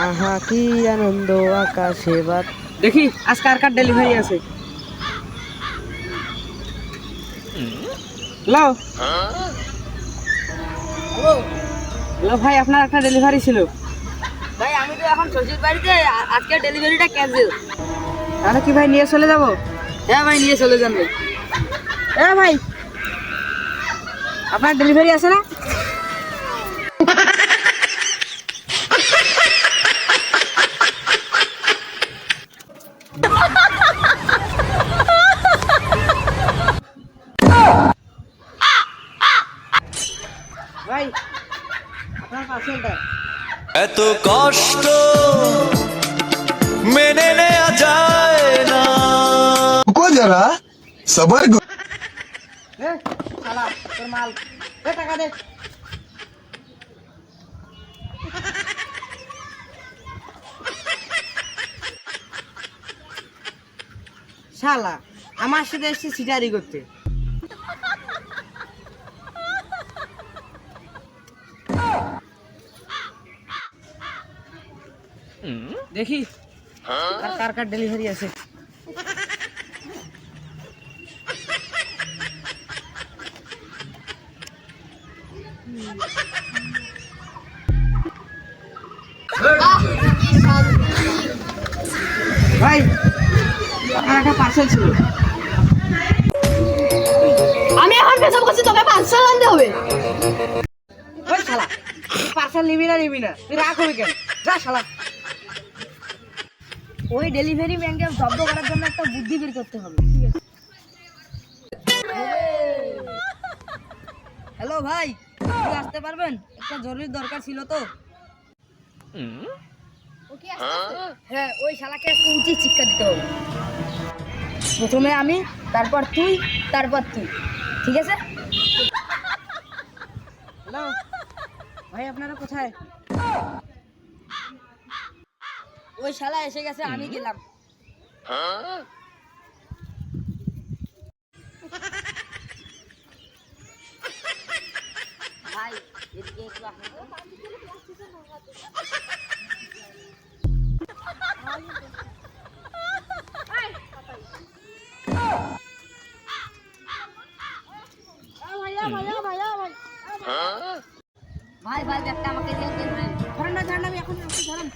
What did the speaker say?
আহা কি আনন্দ আকাশে বাত। দেখি আজ কার কার ডেলিভারি আছে। হ্যালো হ্যালো হ্যালো ভাই, আপনার একটা ডেলিভারি ছিল। ভাই, আমি তো এখন শ্বশুর বাড়িতে, আজকে ডেলিভারিটা ক্যান্সেল। তাহলে কি ভাই নিয়ে চলে যাব? হ্যাঁ ভাই, নিয়ে চলে যান ভাই। ভাই আপনার ডেলিভারি আছে না? ভাই আপনার পার্সেলটা। এত কষ্ট মেনে নেওয়া যায় না। रुको जरा सबर करो। শালা তোর মাল টাকা দে। শালা আমার সাথে এসে সিটারি করতে। দেখি আর কার কার ডেলিভারি আছে। ভাই আপনার একটা পার্সেল ছিল। আমি এখন পেছাব করছি, তোকে 500 আনতে হবে। ওই শালা পার্সেল নিবি না তুই রাখ হবি কেন? যা শালা। ওই ডেলিভারি ম্যানকে জব্দ করার জন্য একটা বুদ্ধি বের করতে হবে। হ্যালো ভাই, একটু আসতে পারবেন? একটা জরুরি দরকার ছিল তো। হ্যাঁ, ওই শালাকে আজকে উচিত শিক্ষা দিতে হবে। প্রথমে আমি, তারপর তুই, তারপর তুই, ঠিক আছে? হ্যালো ভাই, আপনারা কোথায়? ওই শালা এসে গেছে, আমি গেলাম। ভাই এদিকে একটু আসুন তো। ভাই ভাই, ব্যাগটা আমাকে দিয়ে ধরেন। ধরেন না, আমি এখন ধরেন।